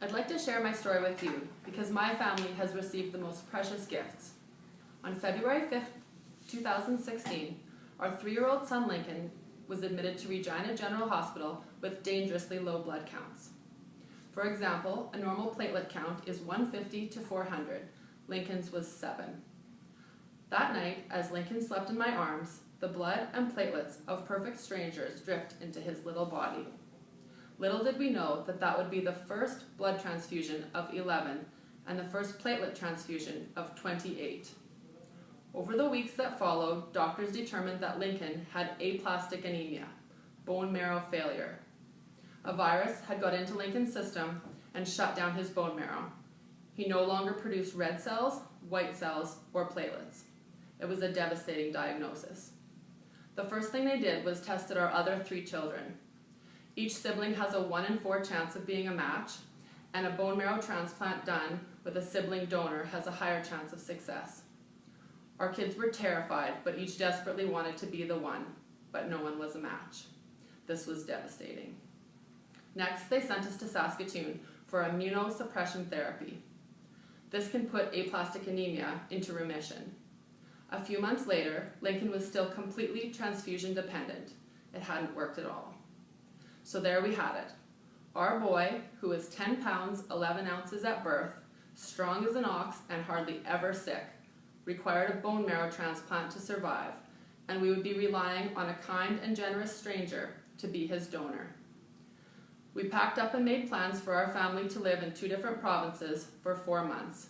I'd like to share my story with you because my family has received the most precious gifts. On February 5th, 2016, our 3-year-old son Lincoln was admitted to Regina General Hospital with dangerously low blood counts. For example, a normal platelet count is 150 to 400. Lincoln's was 7. That night, as Lincoln slept in my arms, the blood and platelets of perfect strangers dripped into his little body. Little did we know that that would be the first blood transfusion of 11 and the first platelet transfusion of 28. Over the weeks that followed, doctors determined that Lincoln had aplastic anemia, bone marrow failure. A virus had got into Lincoln's system and shut down his bone marrow. He no longer produced red cells, white cells, or platelets. It was a devastating diagnosis. The first thing they did was tested our other 3 children. Each sibling has a 1 in 4 chance of being a match, and a bone marrow transplant done with a sibling donor has a higher chance of success. Our kids were terrified, but each desperately wanted to be the one, but no one was a match. This was devastating. Next, they sent us to Saskatoon for immunosuppression therapy. This can put aplastic anemia into remission. A few months later, Lincoln was still completely transfusion dependent. It hadn't worked at all. So there we had it. Our boy, who was 10 pounds, 11 ounces at birth, strong as an ox and hardly ever sick, required a bone marrow transplant to survive, and we would be relying on a kind and generous stranger to be his donor. We packed up and made plans for our family to live in 2 different provinces for 4 months.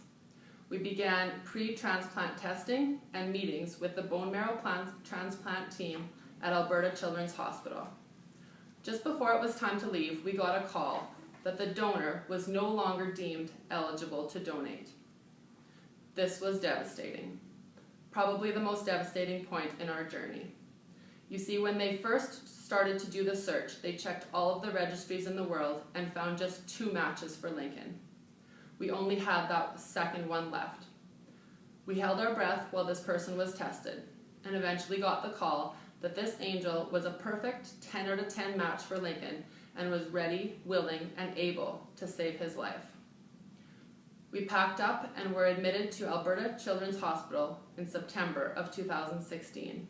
We began pre-transplant testing and meetings with the bone marrow transplant team at Alberta Children's Hospital. Just before it was time to leave, we got a call that the donor was no longer deemed eligible to donate. This was devastating, probably the most devastating point in our journey. You see, when they first started to do the search, they checked all of the registries in the world and found just 2 matches for Lincoln. We only had that second one left. We held our breath while this person was tested, and eventually got the call that this angel was a perfect 10 out of 10 match for Lincoln and was ready, willing, and able to save his life. We packed up and were admitted to Alberta Children's Hospital in September of 2016.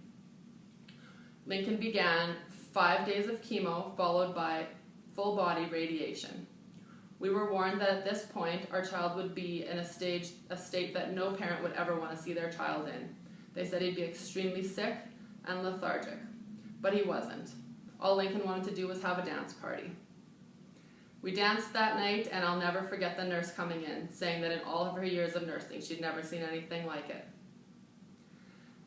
Lincoln began 5 days of chemo followed by full body radiation. We were warned that at this point our child would be in a state that no parent would ever want to see their child in. They said he'd be extremely sick and lethargic, but he wasn't. All Lincoln wanted to do was have a dance party. We danced that night, and I'll never forget the nurse coming in, saying that in all of her years of nursing, she'd never seen anything like it.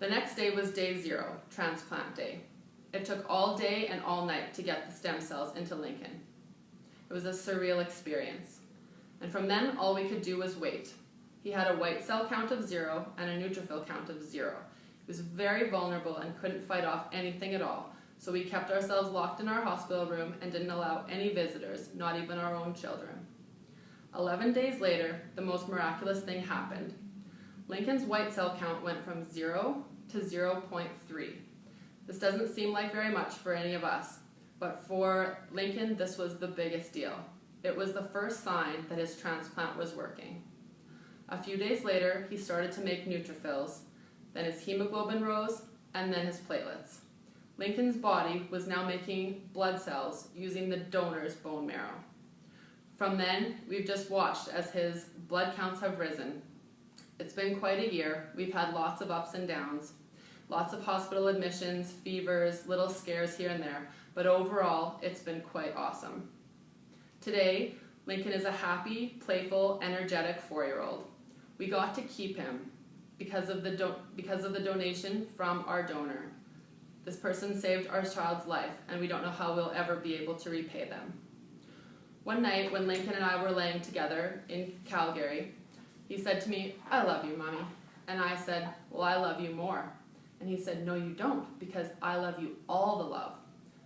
The next day was day 0, transplant day. It took all day and all night to get the stem cells into Lincoln. It was a surreal experience. And from then, all we could do was wait. He had a white cell count of 0 and a neutrophil count of 0. He was very vulnerable and couldn't fight off anything at all. So we kept ourselves locked in our hospital room and didn't allow any visitors, not even our own children. 11 days later, the most miraculous thing happened. Lincoln's white cell count went from 0 to 0.3. This doesn't seem like very much for any of us, but for Lincoln, this was the biggest deal. It was the first sign that his transplant was working. A few days later, he started to make neutrophils, then his hemoglobin rose, and then his platelets. Lincoln's body was now making blood cells using the donor's bone marrow. From then, we've just watched as his blood counts have risen. It's been quite a year. We've had lots of ups and downs, lots of hospital admissions, fevers, little scares here and there, but overall, it's been quite awesome. Today, Lincoln is a happy, playful, energetic 4-year-old. We got to keep him because of the donation from our donor. This person saved our child's life, and we don't know how we'll ever be able to repay them. One night, when Lincoln and I were laying together in Calgary, he said to me, "I love you, Mommy." And I said, "Well, I love you more." And he said, "No, you don't, because I love you all the love."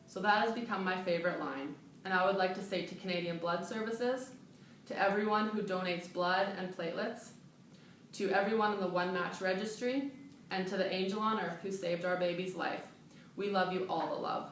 So that has become my favorite line. And I would like to say to Canadian Blood Services, to everyone who donates blood and platelets, to everyone in the One Match Registry, and to the angel on earth who saved our baby's life, we love you all the love.